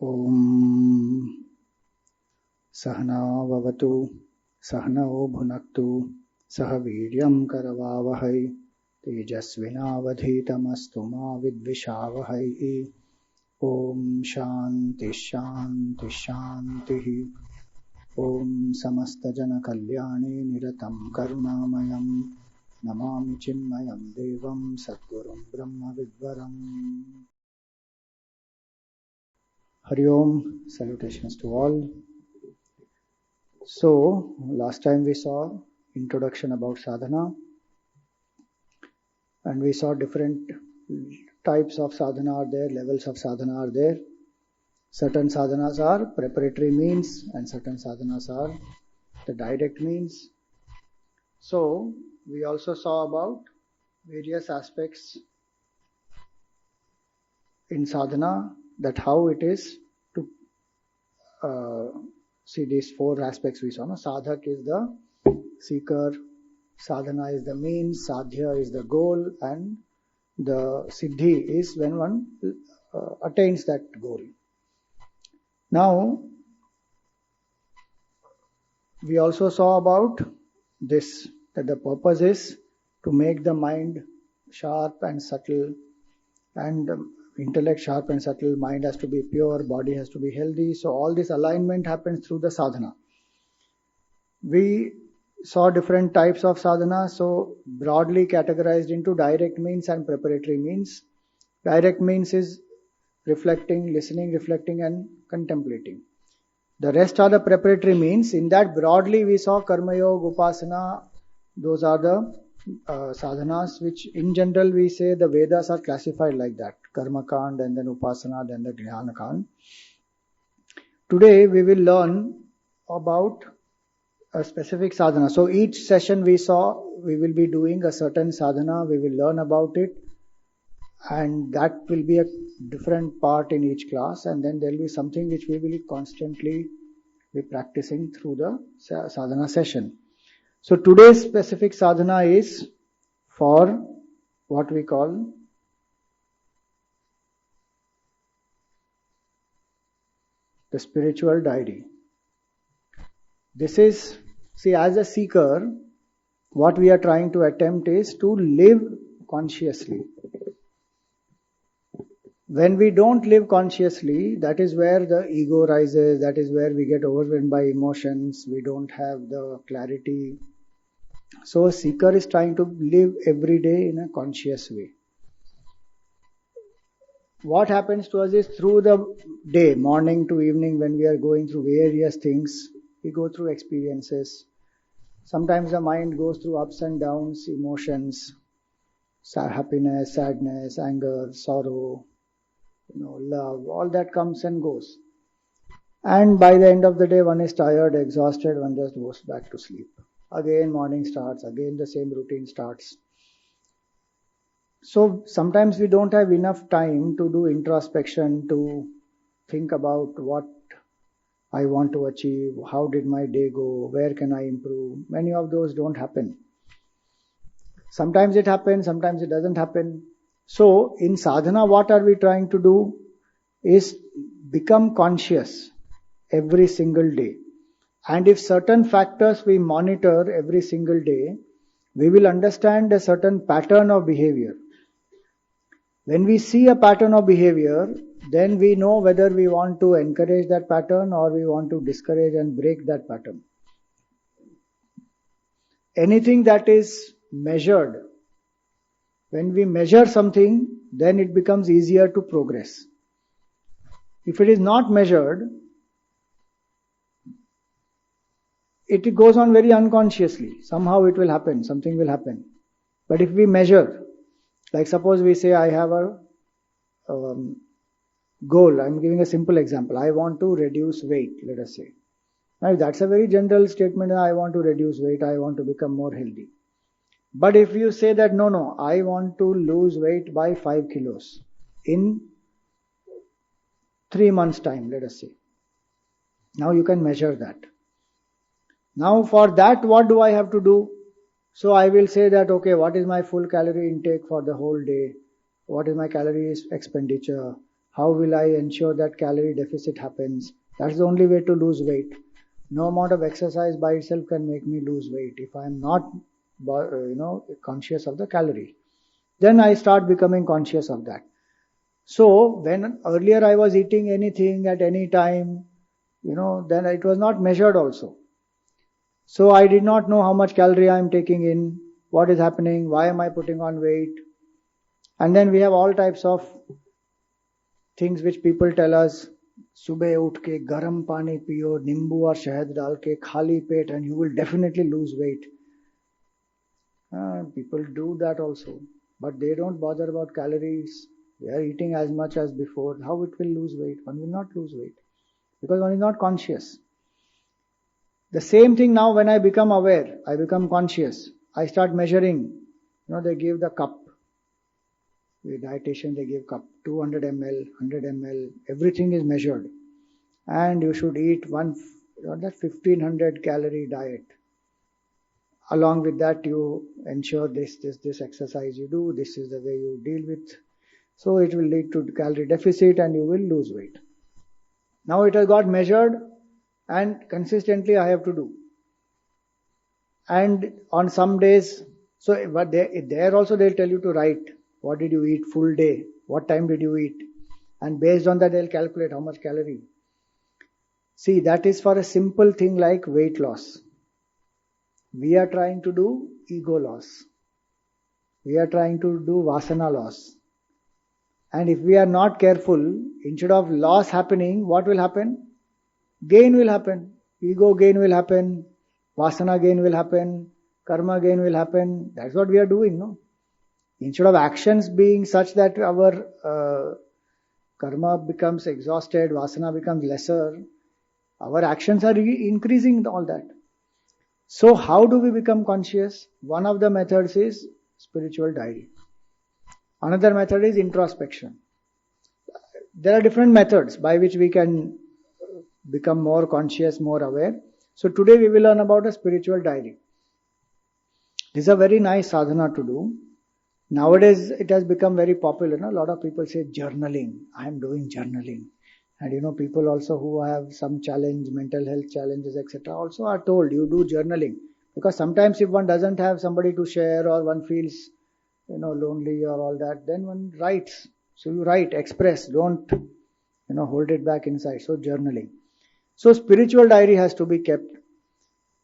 Om Sahana Vavatu Sahanao Bhunaktu Sahaviryam Karavavahai Tejasvinavadhitamastu ma Vidvishavahai. Om Shanti Shanti Shanti. Om Samasta Jana Kalyani Niratam Karunamayam Namami Chinmayam Devam Sadgurum Brahma Vidvaram. Hari Om, salutations to all. So, last time we saw introduction about sadhana, and we saw different types of sadhana are there, levels of sadhana are there. Certain sadhanas are preparatory means and certain sadhanas are the direct means. So, we also saw about various aspects in sadhana, that how it is to see these four aspects we saw. No? Sadhak is the seeker, sadhana is the means, sadhya is the goal, and the siddhi is when one attains that goal. Now, we also saw about this, that the purpose is to make the mind sharp and subtle, and intellect sharp and subtle, mind has to be pure, body has to be healthy. So all this alignment happens through the sadhana. We saw different types of sadhana, so broadly categorized into direct means and preparatory means. Direct means is reflecting, listening, reflecting and contemplating. The rest are the preparatory means. In that broadly we saw karma yoga, upasana, those are the sadhanas which in general we say the Vedas are classified like that. Karma kand and then upasana, then the jnana kand. Today we will learn about a specific sadhana. So each session we saw, we will be doing a certain sadhana, we will learn about it, and that will be a different part in each class, and then there will be something which we will constantly be practicing through the sadhana session. So today's specific sadhana is for what we call the spiritual diary. This is, see, as a seeker, what we are trying to attempt is to live consciously. When we don't live consciously, that is where the ego rises, that is where we get overwhelmed by emotions, we don't have the clarity. So a seeker is trying to live every day in a conscious way. What happens to us is through the day, morning to evening, when we are going through various things, we go through experiences. Sometimes the mind goes through ups and downs, emotions, happiness, sadness, anger, sorrow, love, all that comes and goes. And by the end of the day, one is tired, exhausted, one just goes back to sleep. Again morning starts, again the same routine starts. So sometimes we don't have enough time to do introspection, to think about what I want to achieve, how did my day go, where can I improve. Many of those don't happen. Sometimes it happens, sometimes it doesn't happen. So in sadhana, what are we trying to do is become conscious every single day. And if certain factors we monitor every single day, we will understand a certain pattern of behavior. When we see a pattern of behavior, then we know whether we want to encourage that pattern or we want to discourage and break that pattern. Anything that is measured, when we measure something, then it becomes easier to progress. If it is not measured, it goes on very unconsciously. Somehow it will happen, something will happen. But if we measure, like suppose we say I have a goal, I'm giving a simple example, I want to reduce weight, let us say. Now that's a very general statement, I want to reduce weight, I want to become more healthy. But if you say that no, I want to lose weight by 5 kilos in 3 months time, let us say. Now you can measure that. Now for that, what do I have to do? So I will say that, okay, what is my full calorie intake for the whole day? What is my calories expenditure? How will I ensure that calorie deficit happens? That's the only way to lose weight. No amount of exercise by itself can make me lose weight if I am not, conscious of the calorie. Then I start becoming conscious of that. So when earlier I was eating anything at any time, then it was not measured also. So I did not know how much calorie I am taking in, what is happening, why am I putting on weight. And then we have all types of things which people tell us. सुबह उठ के गर्म पानी पियो, नींबू और शहद डाल के खाली पेट, and you will definitely lose weight. People do that also, but they don't bother about calories. They are eating as much as before. How it will lose weight? One will not lose weight because one is not conscious. The same thing now when I become aware, I become conscious. I start measuring. They give the cup. The dietitian, they give cup, 200 ml, 100 ml, everything is measured. And you should eat that 1500 calorie diet. Along with that, you ensure this exercise you do, this is the way you deal with. So it will lead to calorie deficit and you will lose weight. Now it has got measured and consistently I have to do. And on some days, but there also they'll tell you to write. What did you eat full day? What time did you eat? And based on that, they'll calculate how much calorie. See, that is for a simple thing like weight loss. We are trying to do ego loss. We are trying to do vasana loss. And if we are not careful, instead of loss happening, what will happen? Gain will happen. Ego gain will happen. Vasana gain will happen. Karma gain will happen. That's what we are doing, no? Instead of actions being such that our karma becomes exhausted, vasana becomes lesser, our actions are increasing all that. So how do we become conscious? One of the methods is spiritual diary. Another method is introspection. There are different methods by which we can become more conscious, more aware. So today we will learn about a spiritual diary. This is a very nice sadhana to do. Nowadays it has become very popular. A lot of people say journaling. I am doing journaling. And people also who have some challenge, mental health challenges, etc. also are told you do journaling. Because sometimes if one doesn't have somebody to share or one feels lonely or all that, then one writes. So you write, express, don't hold it back inside. So journaling. So spiritual diary has to be kept.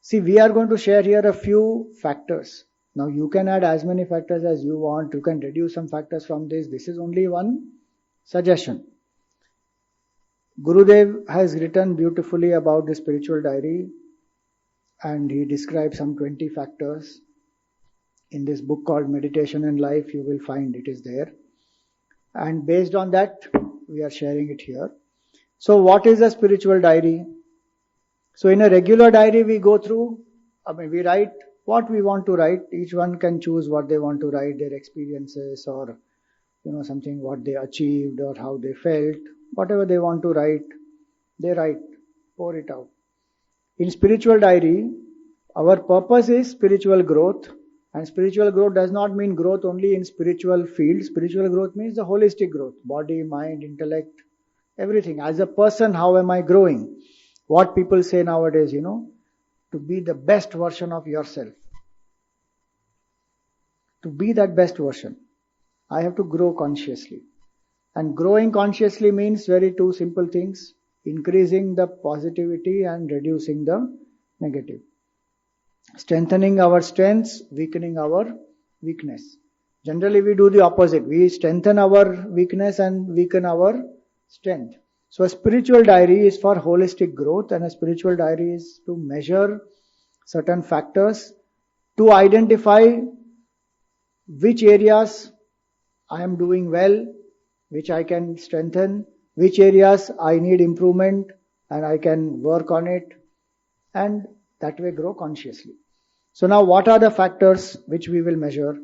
See, we are going to share here a few factors. Now you can add as many factors as you want. You can reduce some factors from this. This is only one suggestion. Gurudev has written beautifully about the spiritual diary and he describes some 20 factors. In this book called Meditation and Life, you will find it is there. And based on that, we are sharing it here. So what is a spiritual diary? So in a regular diary, we go through, we write what we want to write. Each one can choose what they want to write, their experiences or, something what they achieved or how they felt. Whatever they want to write, they write, pour it out. In spiritual diary, our purpose is spiritual growth. And spiritual growth does not mean growth only in spiritual field. Spiritual growth means the holistic growth. Body, mind, intellect, everything. As a person, how am I growing? What people say nowadays, to be the best version of yourself. To be that best version, I have to grow consciously. And growing consciously means very two simple things. Increasing the positivity and reducing the negative. Strengthening our strengths, weakening our weakness. Generally we do the opposite. We strengthen our weakness and weaken our strength. So a spiritual diary is for holistic growth and a spiritual diary is to measure certain factors to identify which areas I am doing well, which I can strengthen, which areas I need improvement and I can work on it and that way grow consciously. So now what are the factors which we will measure?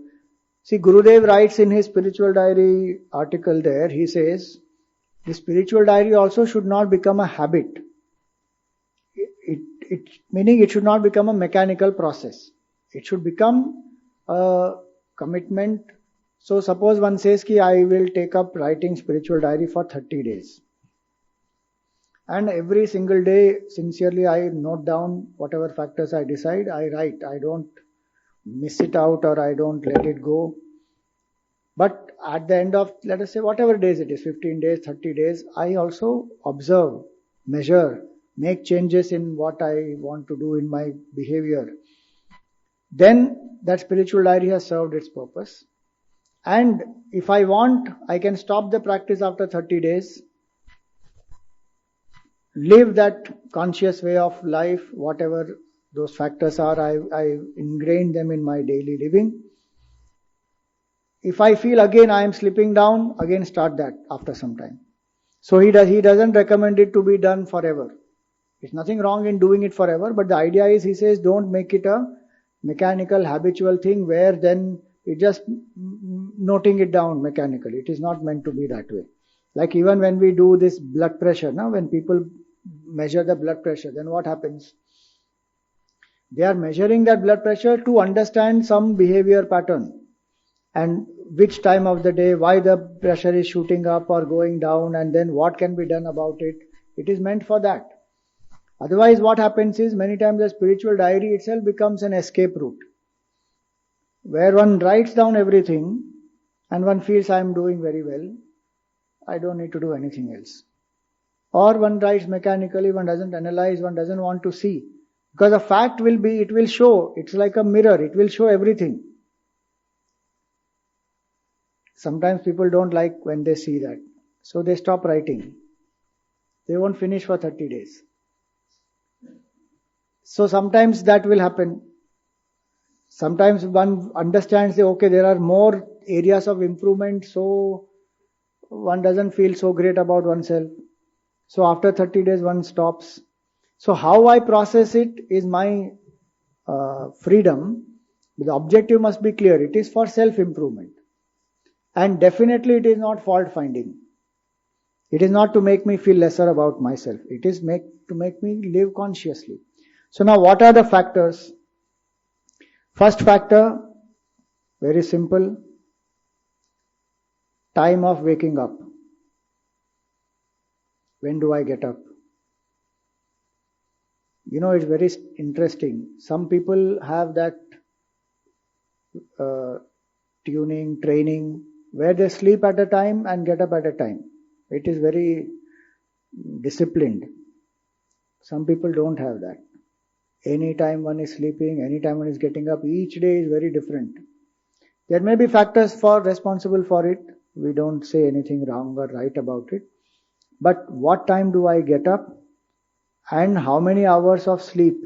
See, Gurudev writes in his spiritual diary article there, he says, the spiritual diary also should not become a habit. Meaning it should not become a mechanical process. It should become a commitment So suppose one says ki I will take up writing spiritual diary for 30 days. And every single day, sincerely, I note down whatever factors I decide, I write. I don't miss it out or I don't let it go. But at the end of, let us say, whatever days it is, 15 days, 30 days, I also observe, measure, make changes in what I want to do in my behavior. Then that spiritual diary has served its purpose. And if I want, I can stop the practice after 30 days, live that conscious way of life, whatever those factors are, I ingrain them in my daily living. If I feel again I am slipping down, again start that after some time. So he doesn't recommend it to be done forever. There's nothing wrong in doing it forever, but the idea is, he says, don't make it a mechanical, habitual thing where then it just noting it down mechanically. It is not meant to be that way. Like even when we do this blood pressure, now when people measure the blood pressure, then what happens? They are measuring that blood pressure to understand some behavior pattern and which time of the day, why the pressure is shooting up or going down, and then what can be done about it. It is meant for that. Otherwise, what happens is, many times the spiritual diary itself becomes an escape route, where one writes down everything and one feels I am doing very well, I don't need to do anything else. Or one writes mechanically, one doesn't analyze, one doesn't want to see. Because the fact will be, it will show, it's like a mirror, it will show everything. Sometimes people don't like when they see that. So they stop writing. They won't finish for 30 days. So sometimes that will happen. Sometimes one understands that, okay, there are more areas of improvement, so one doesn't feel so great about oneself. So after 30 days one stops. So how I process it is my freedom. The objective must be clear. It is for self-improvement. And definitely it is not fault finding. It is not to make me feel lesser about myself. It is to make me live consciously. So now what are the factors? First factor, very simple, time of waking up. When do I get up? You know, it's very interesting. Some people have that tuning, training, where they sleep at a time and get up at a time. It is very disciplined. Some people don't have that. Any time one is sleeping, any time one is getting up, each day is very different. There may be factors responsible for it. We don't say anything wrong or right about it. But what time do I get up and how many hours of sleep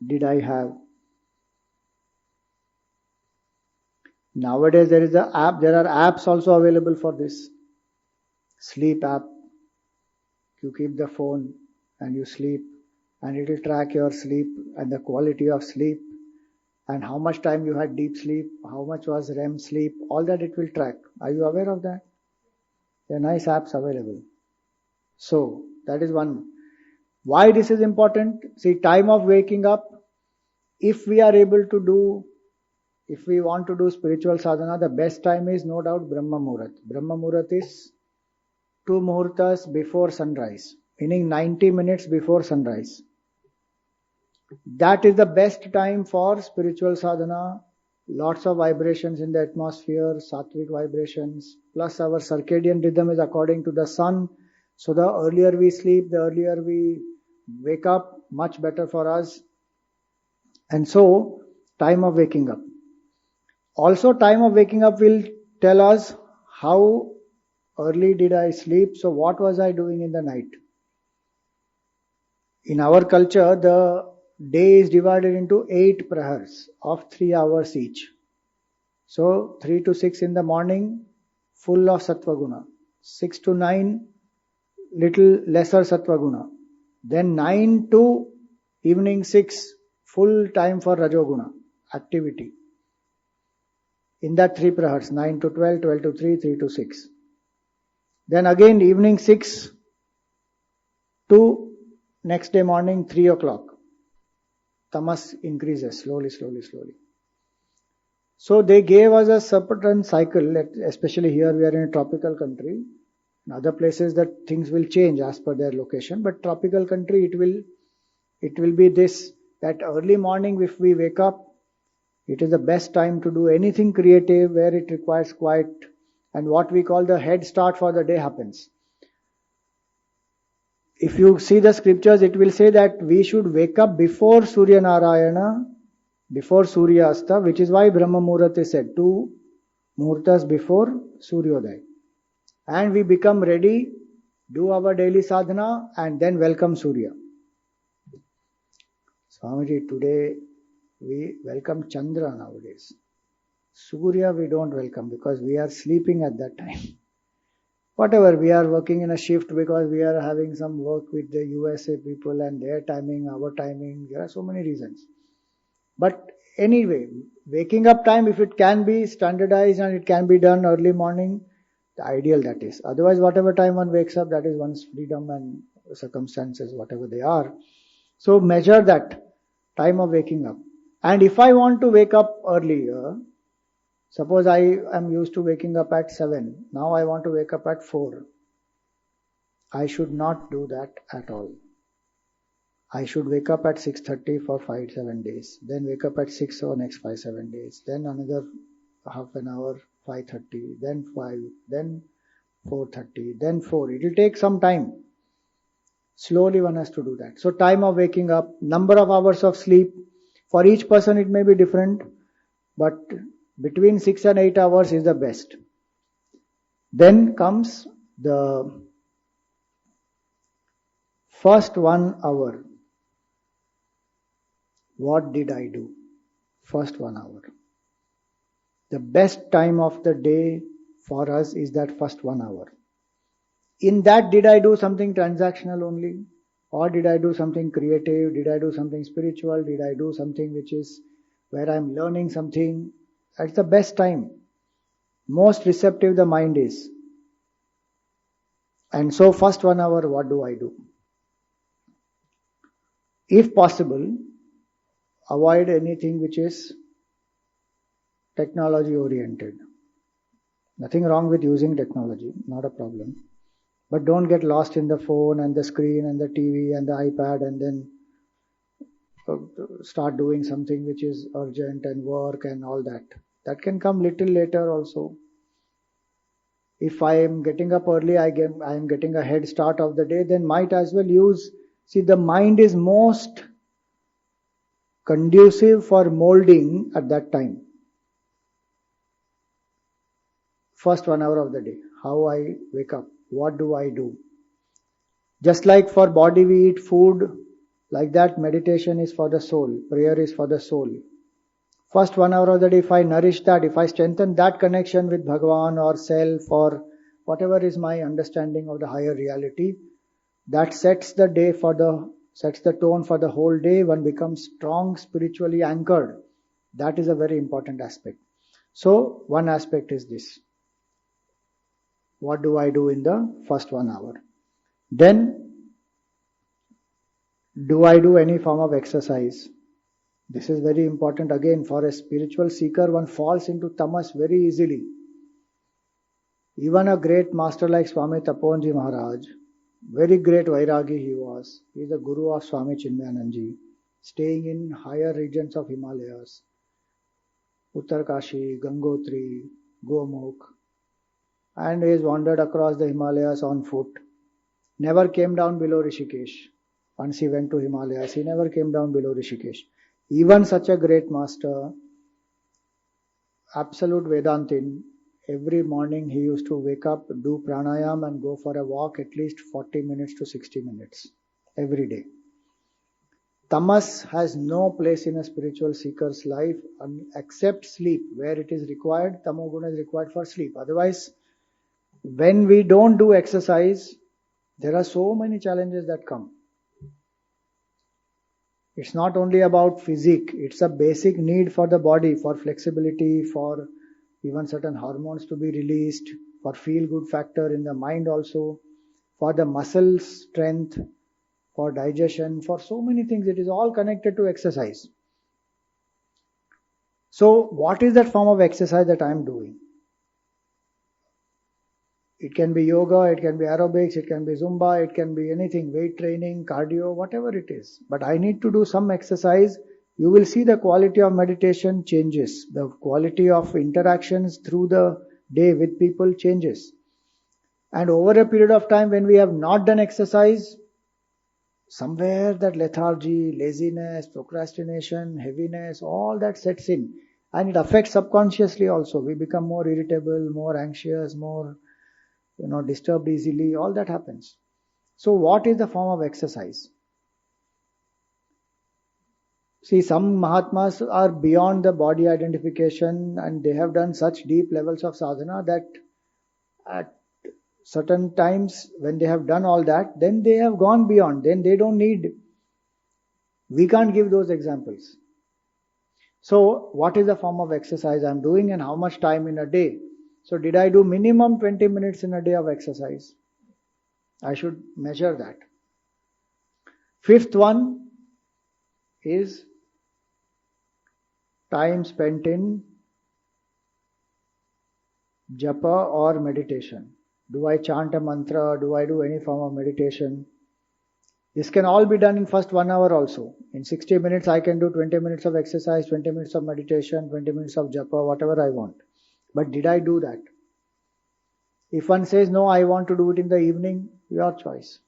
did I have? Nowadays there are apps also available for this. Sleep app. You keep the phone and you sleep, and it will track your sleep and the quality of sleep and how much time you had deep sleep, how much was REM sleep, all that it will track. Are you aware of that? There are nice apps available. So that is one. Why this is important? See, time of waking up, if we want to do spiritual sadhana, the best time is no doubt Brahma Muhurat. Brahma Muhurat is 2 muhurtas before sunrise, meaning 90 minutes before sunrise. That is the best time for spiritual sadhana. Lots of vibrations in the atmosphere, sattvic vibrations, plus our circadian rhythm is according to the sun. So the earlier we sleep, the earlier we wake up, much better for us. And so, time of waking up. Also, time of waking up will tell us how early did I sleep, so what was I doing in the night. In our culture, the day is divided into 8 prahars of 3 hours each. So 3 to 6 in the morning, full of sattva guna. 6 to 9, little lesser sattva guna. Then 9 to evening 6, full time for rajoguna activity. In that 3 prahars, 9 to 12, 12 to 3, 3 to 6. Then again evening 6 to next day morning 3 o'clock. Tamas increases slowly. So they gave us a certain cycle, especially here we are in a tropical country. In other places that things will change as per their location, but tropical country it will be this, that early morning if we wake up, it is the best time to do anything creative where it requires quiet, and what we call the head start for the day happens. If you see the scriptures, it will say that we should wake up before Surya Narayana, before Surya Asta, which is why Brahma Muhurat is said, 2 muhurtas before Suryodaya. And we become ready, do our daily sadhana, and then welcome Surya. Swamiji, today we welcome Chandra nowadays. Surya we don't welcome because we are sleeping at that time. Whatever, we are working in a shift because we are having some work with the USA people and their timing, our timing. There are so many reasons. But anyway, waking up time, if it can be standardized and it can be done early morning, the ideal that is. Otherwise, whatever time one wakes up, that is one's freedom and circumstances, whatever they are. So measure that time of waking up. And if I want to wake up earlier, suppose I am used to waking up at 7. Now I want to wake up at 4. I should not do that at all. I should wake up at 6:30 for 5-7 days. Then wake up at 6 for next 5-7 days. Then another half an hour, 5:30. Then 5. Then 4:30. Then 4. It will take some time. Slowly one has to do that. So time of waking up, number of hours of sleep. For each person it may be different. But between 6 and 8 hours is the best. Then comes the first 1 hour. What did I do? First 1 hour. The best time of the day for us is that first 1 hour. In that, did I do something transactional only? Or did I do something creative? Did I do something spiritual? Did I do something which is where I'm learning something? That's the best time. Most receptive the mind is. And so first 1 hour, what do I do? If possible, avoid anything which is technology oriented. Nothing wrong with using technology, not a problem. But don't get lost in the phone and the screen and the TV and the iPad and then start doing something which is urgent and work and all that. That can come little later also. If I am getting up early, I am getting a head start of the day, then might as well use. See, the mind is most conducive for molding at that time. First 1 hour of the day, how I wake up, what do I do? Just like for body we eat food, like that meditation is for the soul, prayer is for the soul. First 1 hour of the day, if I nourish that, if I strengthen that connection with Bhagavan or self or whatever is my understanding of the higher reality, that sets the tone for the whole day. One becomes strong, spiritually anchored. That is a very important aspect. So one aspect is this. What do I do in the first 1 hour? Then, do I do any form of exercise? This is very important again. For a spiritual seeker, one falls into tamas very easily. Even a great master like Swami Taponji Maharaj, very great Vairagi he was. He is the guru of Swami Chinmaya, staying in higher regions of Himalayas, Uttarkashi, Gangotri, Gomukh, and he has wandered across the Himalayas on foot. Never came down below Rishikesh. Once he went to Himalayas, he never came down below Rishikesh. Even such a great master, absolute Vedantin, every morning he used to wake up, do pranayam and go for a walk at least 40 minutes to 60 minutes every day. Tamas has no place in a spiritual seeker's life except sleep. Where it is required, tamoguna is required for sleep. Otherwise, when we don't do exercise, there are so many challenges that come. It's not only about physique, it's a basic need for the body, for flexibility, for even certain hormones to be released, for feel-good factor in the mind also, for the muscle strength, for digestion, for so many things. It is all connected to exercise. So what is that form of exercise that I am doing? It can be yoga, it can be aerobics, it can be Zumba, it can be anything, weight training, cardio, whatever it is. But I need to do some exercise. You will see the quality of meditation changes. The quality of interactions through the day with people changes. And over a period of time when we have not done exercise, somewhere that lethargy, laziness, procrastination, heaviness, all that sets in. And it affects subconsciously also. We become more irritable, more anxious, more disturbed easily, all that happens. So what is the form of exercise? See, some Mahatmas are beyond the body identification and they have done such deep levels of sadhana that at certain times when they have done all that, then they have gone beyond, then they don't need, we can't give those examples. So what is the form of exercise I'm doing and how much time in a day? So did I do minimum 20 minutes in a day of exercise? I should measure that. Fifth one is time spent in japa or meditation. Do I chant a mantra? Do I do any form of meditation? This can all be done in first 1 hour also. In 60 minutes I can do 20 minutes of exercise, 20 minutes of meditation, 20 minutes of japa, whatever I want. But did I do that? If one says, no, I want to do it in the evening, your choice.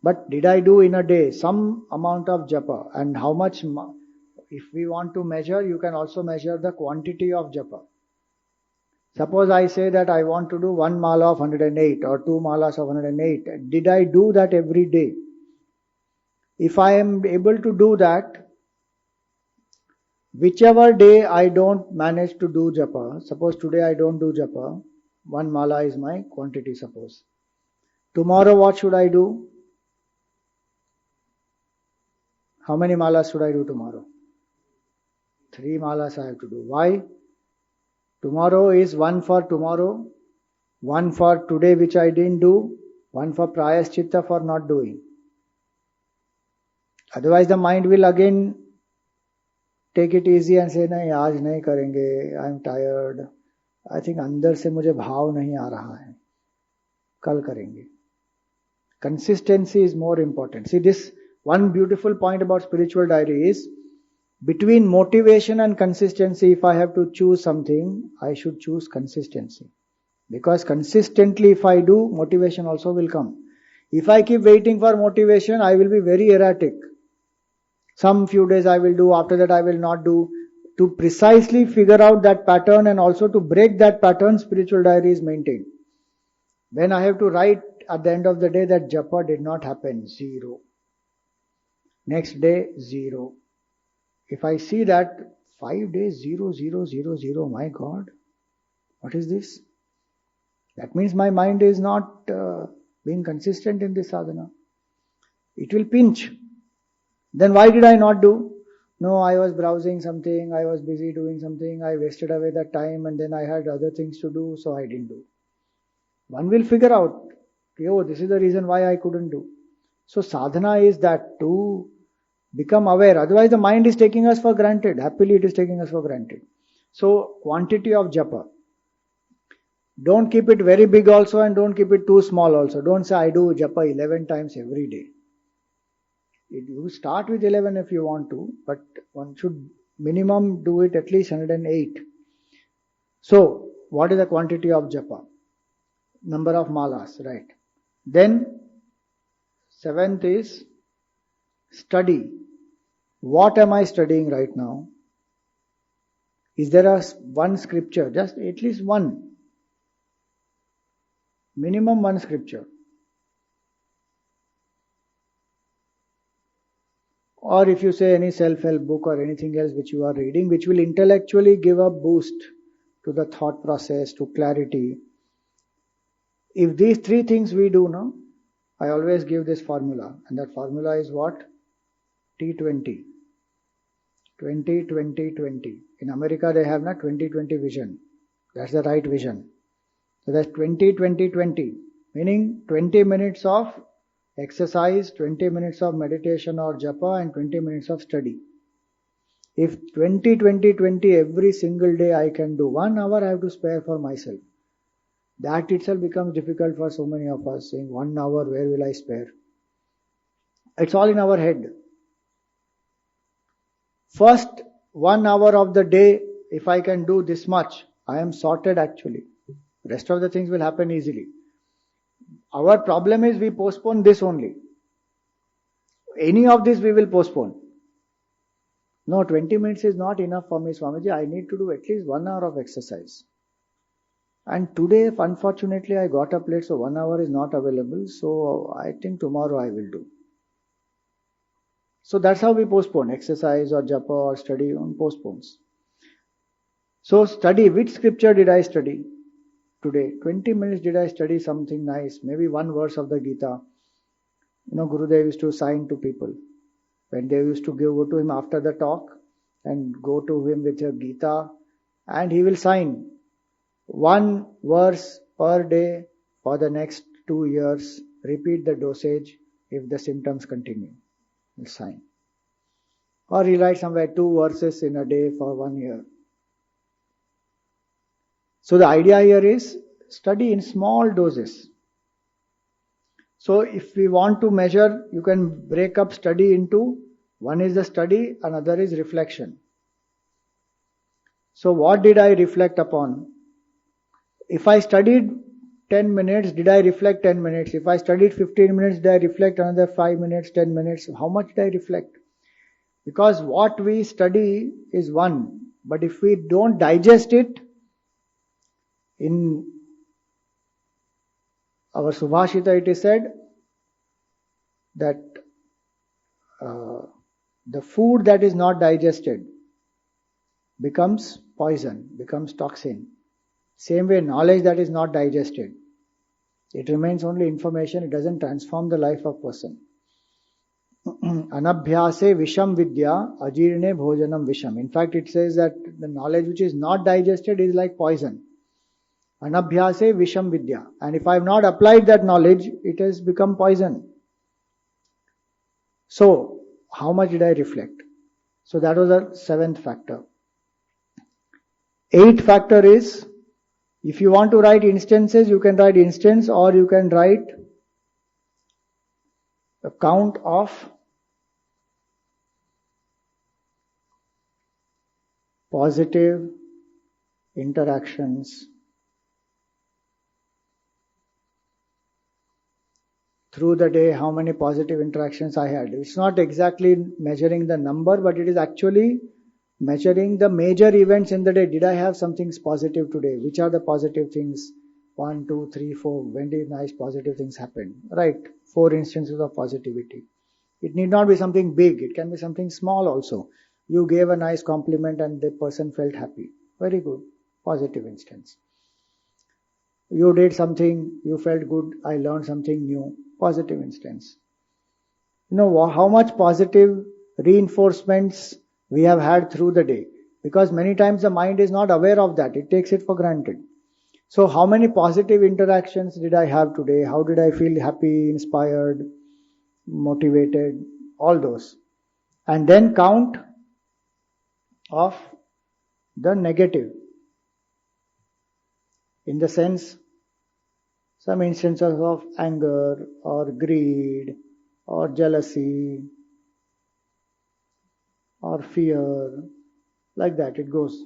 But did I do in a day some amount of japa? And how much, if we want to measure, you can also measure the quantity of japa. Suppose I say that I want to do 1 mala of 108 or 2 malas of 108. Did I do that every day? If I am able to do that, whichever day I don't manage to do japa, suppose today I don't do japa, 1 mala is my quantity, suppose. Tomorrow what should I do? How many malas should I do tomorrow? 3 malas I have to do. Why? Tomorrow is 1 for tomorrow, 1 for today which I didn't do, 1 for prayaschitta for not doing. Otherwise the mind will again take it easy and say, नहीं आज नहीं करेंगे, I am tired. I think अंदर से मुझे भाव नहीं आ रहा है, कल करेंगे. Consistency is more important. See, this one beautiful point about spiritual diary is, between motivation and consistency, if I have to choose something, I should choose consistency. Because consistently if I do, motivation also will come. If I keep waiting for motivation, I will be very erratic. Some few days I will do, after that I will not do. To precisely figure out that pattern and also to break that pattern, spiritual diary is maintained. When I have to write at the end of the day that japa did not happen, 0. Next day, 0. If I see that 5 days, 0, 0, 0, 0, my God, what is this? That means my mind is not being consistent in this sadhana. It will pinch. Then why did I not do? No, I was browsing something, I was busy doing something, I wasted away that time and then I had other things to do, so I didn't do. One will figure out, oh, this is the reason why I couldn't do. So sadhana is that to become aware. Otherwise the mind is taking us for granted. Happily it is taking us for granted. So quantity of japa. Don't keep it very big also and don't keep it too small also. Don't say I do japa 11 times every day. You start with 11 if you want to, but one should minimum do it at least 108. So, what is the quantity of japa? Number of malas, right? Then, 7th is study. What am I studying right now? Is there one scripture? Just at least one. Minimum one scripture. Or if you say any self-help book or anything else which you are reading, which will intellectually give a boost to the thought process, to clarity. If these 3 things we do now, I always give this formula. And that formula is what? T20. 20, 20, 20. In America they have 20-20 vision. That's the right vision. So that's 20, 20, 20. Meaning 20 minutes of exercise, 20 minutes of meditation or japa and 20 minutes of study. If 20, 20, 20 every single day I can do, 1 hour I have to spare for myself. That itself becomes difficult for so many of us, saying 1 hour, where will I spare? It's all in our head. First 1 hour of the day, if I can do this much, I am sorted actually. Rest of the things will happen easily. Our problem is we postpone this only. Any of this we will postpone. No, 20 minutes is not enough for me, Swamiji. I need to do at least 1 hour of exercise. And today, unfortunately, I got up late, so 1 hour is not available. So I think tomorrow I will do. So that's how we postpone exercise or japa or study on postpones. So study, which scripture did I study today? 20 minutes did I study something nice, maybe one verse of the Gita. Gurudev used to sign to people. When they used to go to him after the talk and go to him with your Gita, and he will sign one verse per day for the next 2 years. Repeat the dosage if the symptoms continue. He'll sign. Or he writes somewhere 2 verses in a day for 1 year. So the idea here is study in small doses. So if we want to measure, you can break up study into, one is the study, another is reflection. So what did I reflect upon? If I studied 10 minutes, did I reflect 10 minutes? If I studied 15 minutes, did I reflect another 5 minutes, 10 minutes? How much did I reflect? Because what we study is one, but if we don't digest it, in our Subhashita it is said that the food that is not digested becomes poison, becomes toxin. Same way, knowledge that is not digested, it remains only information, it doesn't transform the life of person. Anabhyase visham vidya, ajirne bhojanam visham. In fact, it says that the knowledge which is not digested is like poison. Anabhyase visham vidya. And if I have not applied that knowledge, it has become poison. So, how much did I reflect? So that was the 7th factor. 8th factor is, if you want to write instances, you can write instance, or you can write a count of positive interactions through the day, how many positive interactions I had. It's not exactly measuring the number, but it is actually measuring the major events in the day. Did I have something positive today? Which are the positive things? 1, 2, 3, 4. When did nice positive things happen? Right. 4 instances of positivity. It need not be something big. It can be something small also. You gave a nice compliment and the person felt happy. Very good. Positive instance. You did something, you felt good, I learned something new. Positive instance. How much positive reinforcements we have had through the day. Because many times the mind is not aware of that. It takes it for granted. So how many positive interactions did I have today? How did I feel happy, inspired, motivated? All those. And then count of the negative. In the sense, some instances of anger or greed or jealousy or fear, like that it goes.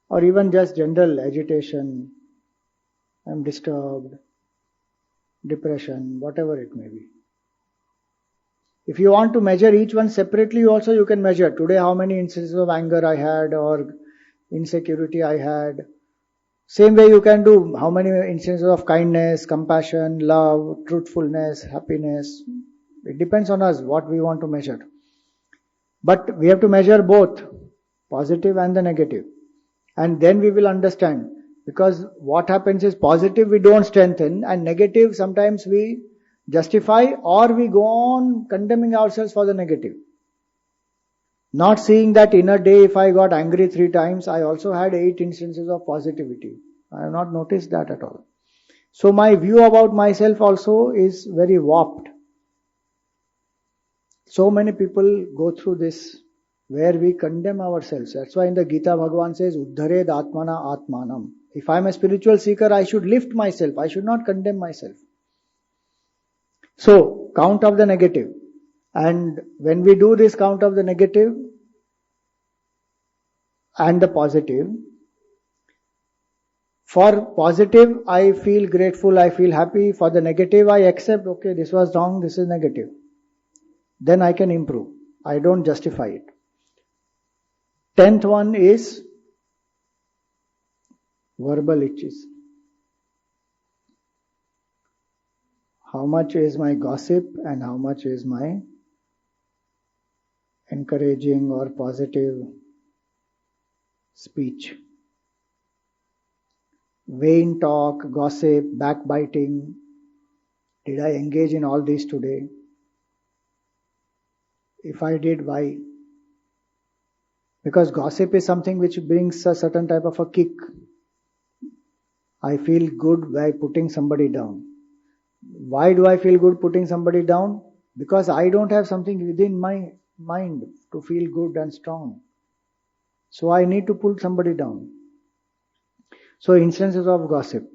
Or even just general agitation, I'm disturbed, depression, whatever it may be. If you want to measure each one separately also, you can measure. Today how many instances of anger I had or insecurity I had. Same way you can do how many instances of kindness, compassion, love, truthfulness, happiness. It depends on us what we want to measure. But we have to measure both, positive and the negative. And then we will understand. Because what happens is positive we don't strengthen, and negative sometimes we justify, or we go on condemning ourselves for the negative. Not seeing that in a day if I got angry 3 times, I also had 8 instances of positivity. I have not noticed that at all. So my view about myself also is very warped. So many people go through this where we condemn ourselves. That's why in the Gita Bhagavan says, Uddhared Atmana Atmanam. If I'm a spiritual seeker, I should lift myself. I should not condemn myself. So, count of the negative. And when we do this count of the negative and the positive, for positive, I feel grateful, I feel happy. For the negative, I accept, okay, this was wrong, this is negative. Then I can improve. I don't justify it. 10th one is verbal itches. How much is my gossip and how much is my encouraging or positive speech? Vain talk, gossip, backbiting. Did I engage in all these today? If I did, why? Because gossip is something which brings a certain type of a kick. I feel good by putting somebody down. Why do I feel good putting somebody down? Because I don't have something within my mind to feel good and strong. So I need to pull somebody down. So instances of gossip.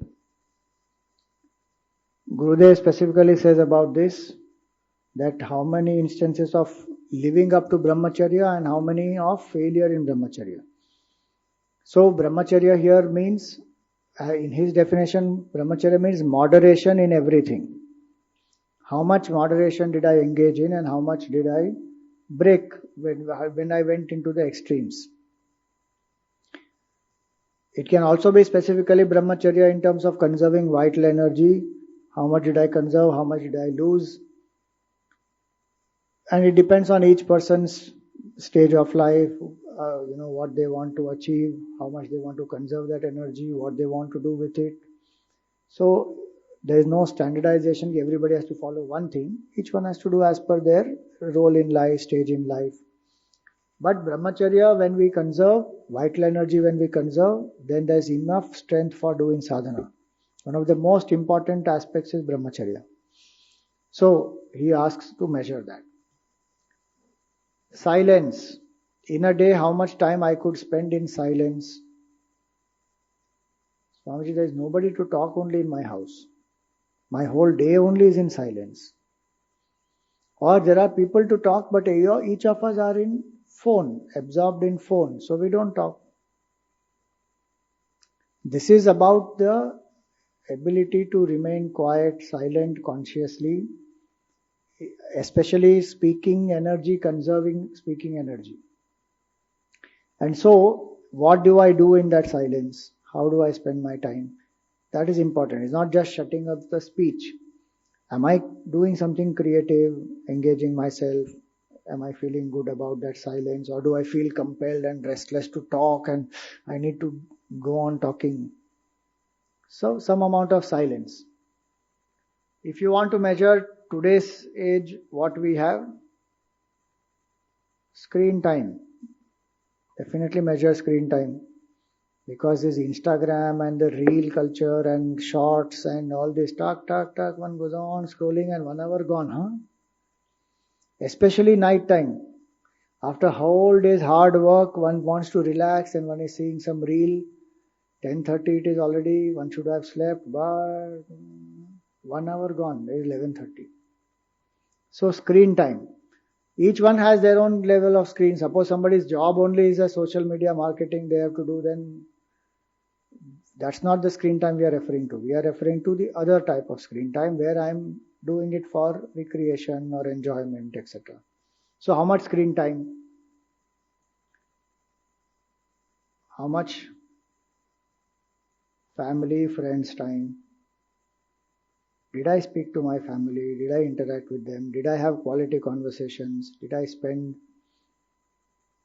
Gurudev specifically says about this, that how many instances of living up to brahmacharya and how many of failure in brahmacharya. So brahmacharya here means, in his definition, brahmacharya means moderation in everything. How much moderation did I engage in and how much did I break when I went into the extremes? It can also be specifically brahmacharya in terms of conserving vital energy. How much did I conserve? How much did I lose? And it depends on each person's stage of life, what they want to achieve, how much they want to conserve that energy, what they want to do with it. So there is no standardization. Everybody has to follow one thing. Each one has to do as per their role in life, stage in life. But brahmacharya, when we conserve, vital energy when we conserve, then there is enough strength for doing sadhana. One of the most important aspects is brahmacharya. So he asks to measure that. Silence. In a day, how much time I could spend in silence? Swamiji, there is nobody to talk only in my house. My whole day only is in silence. Or there are people to talk, but each of us are in phone, absorbed in phone, so we don't talk. This is about the ability to remain quiet, silent, consciously, especially speaking energy, conserving speaking energy. And so, what do I do in that silence? How do I spend my time? That is important. It's not just shutting up the speech. Am I doing something creative, engaging myself? Am I feeling good about that silence? Or do I feel compelled and restless to talk and I need to go on talking? So, some amount of silence. If you want to measure today's age, what we have? Screen time. Definitely measure screen time. Because this Instagram and the reel culture and shorts and all this talk, one goes on scrolling and 1 hour gone, huh? Especially night time. After whole day's hard work, one wants to relax and one is seeing some reel. 10:30 it is already, one should have slept, but 1 hour gone, it is 11:30. So screen time. Each one has their own level of screen. Suppose somebody's job only is a social media marketing they have to do, then that's not the screen time we are referring to. We are referring to the other type of screen time where I am doing it for recreation or enjoyment, etc. So how much screen time? How much family, friends time? Did I speak to my family? Did I interact with them? Did I have quality conversations? Did I spend,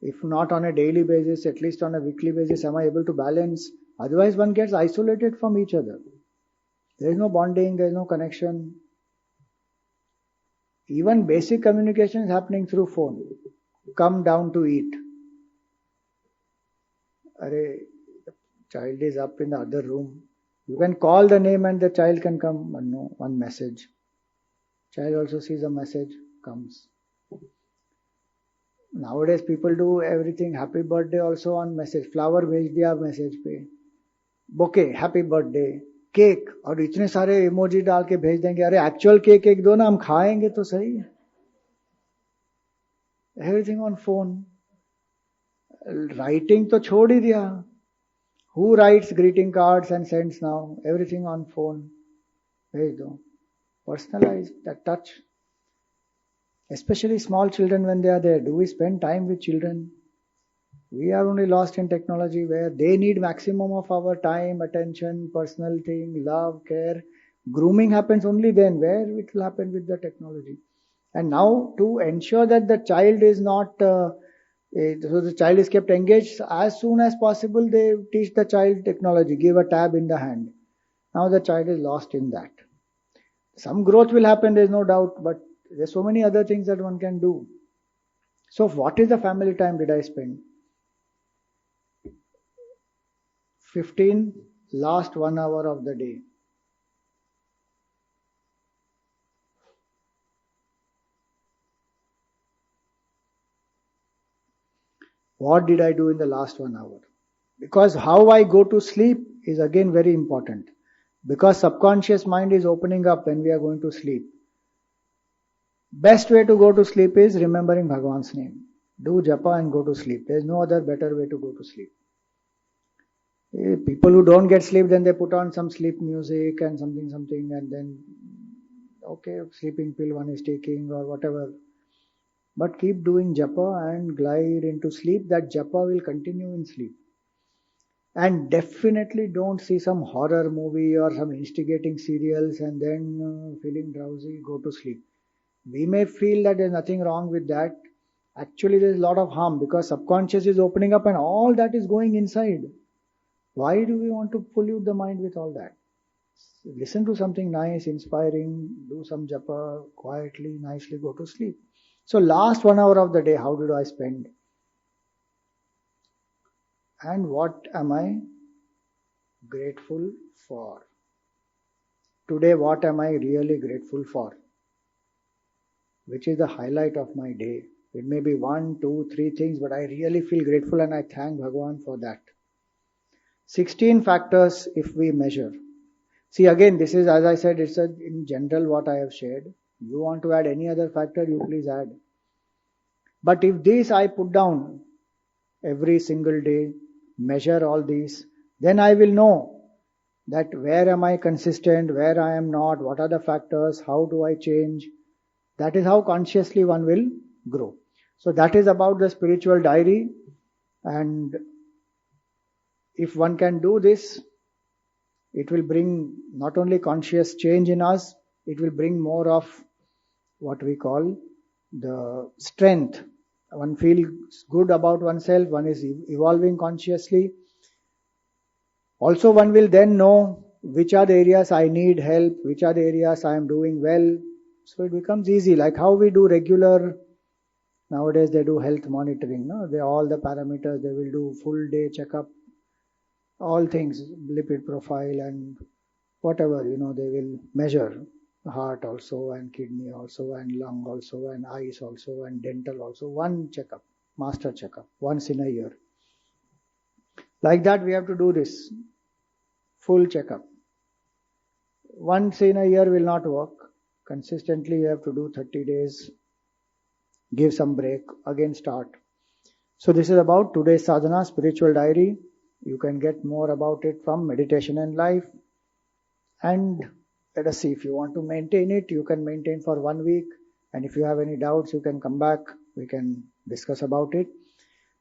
if not on a daily basis, at least on a weekly basis, am I able to balance? Otherwise one gets isolated from each other. There is no bonding, there is no connection. Even basic communication is happening through phone. Come down to eat. Arey, the child is up in the other room. You can call the name and the child can come. No, one message. Child also sees a message, comes. Nowadays people do everything. Happy birthday also on message. Flower भेज दिया message पे. Bouquet, happy birthday. Cake और इतने सारे emoji डाल के भेज देंगे. अरे एक्चुअल केक एक दो ना, हम खाएंगे तो सही. Everything on phone. Writing तो छोड़ ही दिया. Who writes greeting cards and sends now? Everything on phone. भेज दो. Personalized, that touch. Especially small children when they are there. Do we spend time with children? We are only lost in technology where they need maximum of our time, attention, personal thing, love, care. Grooming happens only then. Where it will happen with the technology. And now to ensure that the child is not, so the child is kept engaged, as soon as possible they teach the child technology, give a tab in the hand. Now the child is lost in that. Some growth will happen, there is no doubt, but there's so many other things that one can do. So what is the family time did I spend? 15 last 1 hour of the day. What did I do in the last 1 hour? Because how I go to sleep is again very important. Because subconscious mind is opening up when we are going to sleep. Best way to go to sleep is remembering Bhagavan's name. Do japa and go to sleep. There is no other better way to go to sleep. People who don't get sleep, then they put on some sleep music and something and then, okay, sleeping pill one is taking or whatever. But keep doing japa and glide into sleep. That japa will continue in sleep. And definitely don't see some horror movie or some instigating serials and then feeling drowsy, go to sleep. We may feel that there's nothing wrong with that. Actually, there's a lot of harm because subconscious is opening up and all that is going inside. Why do we want to pollute the mind with all that? Listen to something nice, inspiring, do some japa, quietly, nicely go to sleep. So last 1 hour of the day, how did I spend? And what am I grateful for? Today, what am I really grateful for? Which is the highlight of my day. It may be 1, 2, 3 things, but I really feel grateful and I thank Bhagavan for that. 16 factors if we measure. See again, this is, as I said, it's in general what I have shared. You want to add any other factor, you please add. But if this I put down every single day, measure all these, then I will know that where am I consistent, where I am not, what are the factors, how do I change. That is how consciously one will grow. So that is about the spiritual diary. And if one can do this, it will bring not only conscious change in us, it will bring more of what we call the strength. One feels good about oneself, one is evolving consciously. Also one will then know which are the areas I need help, which are the areas I am doing well. So it becomes easy, like how we do regular, nowadays they do health monitoring, no? They all the parameters, they will do full day checkup, all things, lipid profile and whatever, they will measure. Heart also and kidney also and lung also and eyes also and dental also. One checkup, master checkup, once in a year. Like that we have to do this, full checkup. Once in a year will not work. Consistently you have to do 30 days, give some break, again start. So this is about today's sadhana, spiritual diary. You can get more about it from Meditation and Life. And let us see, if you want to maintain it, you can maintain for 1 week. And if you have any doubts, you can come back. We can discuss about it.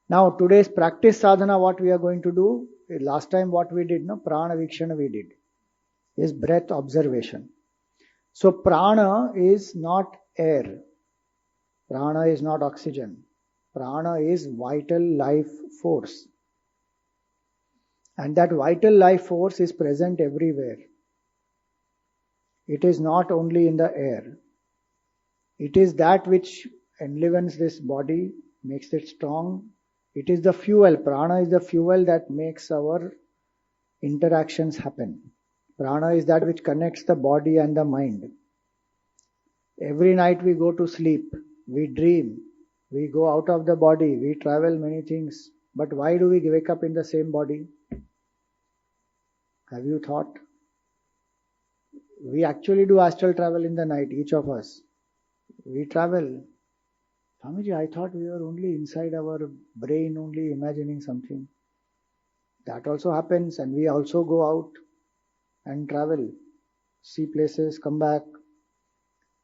Now today's practice sadhana, what we are going to do, last time what we did, prana vikshana we did, is breath observation. So prana is not air. Prana is not oxygen. Prana is vital life force. And that vital life force is present everywhere. It is not only in the air. It is that which enlivens this body, makes it strong. It is the fuel. Prana is the fuel that makes our interactions happen. Prana is that which connects the body and the mind. Every night we go to sleep, we dream. We go out of the body, we travel many things. But why do we wake up in the same body? Have you thought? We actually do astral travel in the night, each of us. We travel. Swamiji, I thought we were only inside our brain, only imagining something. That also happens, and we also go out and travel, see places, come back.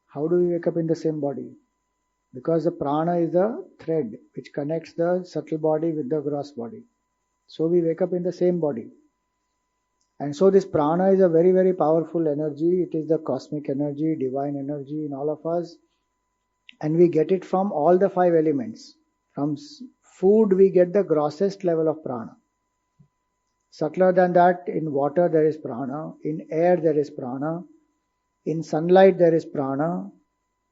How do we wake up in the same body? Because the prana is the thread which connects the subtle body with the gross body. So we wake up in the same body. And so this prana is a very, very powerful energy. It is the cosmic energy, divine energy in all of us. And we get it from all the 5 elements. From food we get the grossest level of prana. Subtler than that, in water there is prana, in air there is prana, in sunlight there is prana,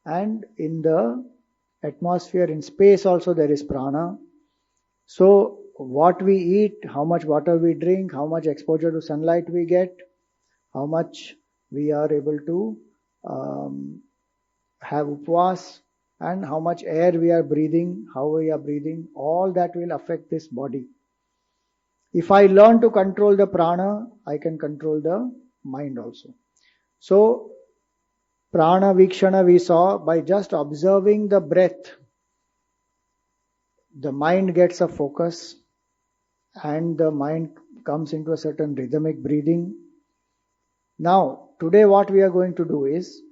and in the atmosphere, in space also there is prana. So what we eat, how much water we drink, how much exposure to sunlight we get, how much we are able to have upvas, and how much air we are breathing, how we are breathing, all that will affect this body. If I learn to control the prana, I can control the mind also. So prana vikshana we saw, by just observing the breath, the mind gets a focus and the mind comes into a certain rhythmic breathing. Now, today what we are going to do is,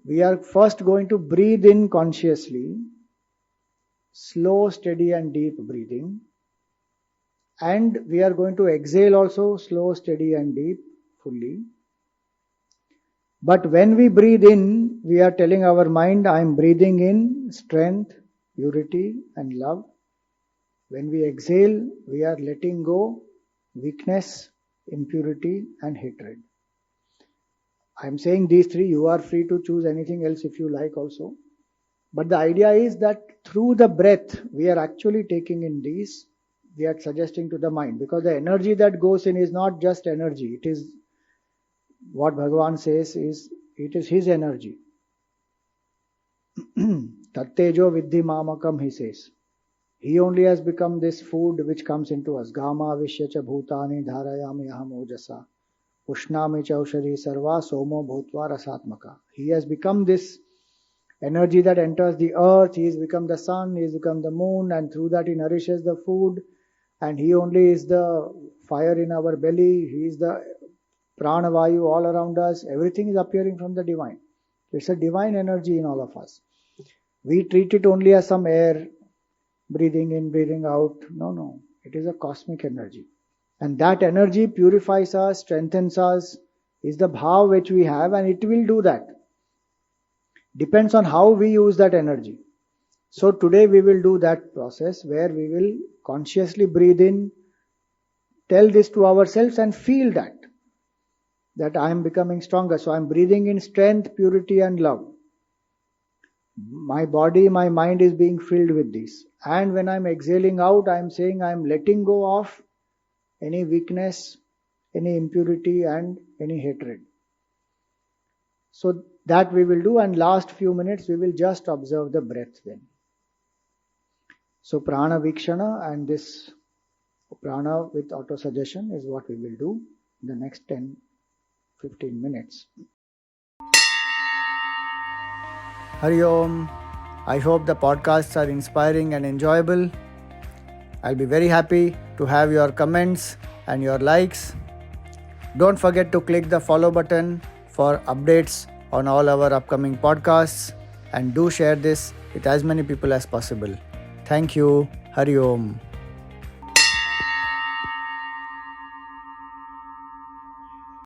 we are first going to breathe in consciously, slow, steady and deep breathing. And we are going to exhale also, slow, steady and deep, fully. But when we breathe in, we are telling our mind, I am breathing in strength, purity and love. When we exhale, we are letting go weakness, impurity and hatred. I am saying these 3, you are free to choose anything else if you like also. But the idea is that through the breath, we are actually taking in these, we are suggesting to the mind. Because the energy that goes in is not just energy, it is what Bhagavan says is, it is his energy. Tattejo viddhi mamakam, he says. He only has become this food which comes into us. Gama vishyacha bhutani dharayami aham ojasa. Ushnami cha aushadhi sarva somo bhutva rasatmaka. He has become this energy that enters the earth. He has become the sun, he has become the moon, and through that he nourishes the food. And he only is the fire in our belly. He is the pranavayu all around us. Everything is appearing from the divine. It's a divine energy in all of us. We treat it only as some air, breathing in, breathing out. No. It is a cosmic energy. And that energy purifies us, strengthens us, is the bhav which we have, and it will do that. Depends on how we use that energy. So today we will do that process where we will consciously breathe in, tell this to ourselves and feel that I am becoming stronger. So I am breathing in strength, purity and love. My body, my mind is being filled with this. And when I am exhaling out, I am saying I am letting go of any weakness, any impurity and any hatred. So that we will do, and last few minutes we will just observe the breath then. So prana vikshana and this prana with auto suggestion is what we will do in the next 10-15 minutes. Hari Om. I hope the podcasts are inspiring and enjoyable. I'll be very happy to have your comments and your likes. Don't forget to click the follow button for updates on all our upcoming podcasts, and do share this with as many people as possible. Thank you. Hari Om.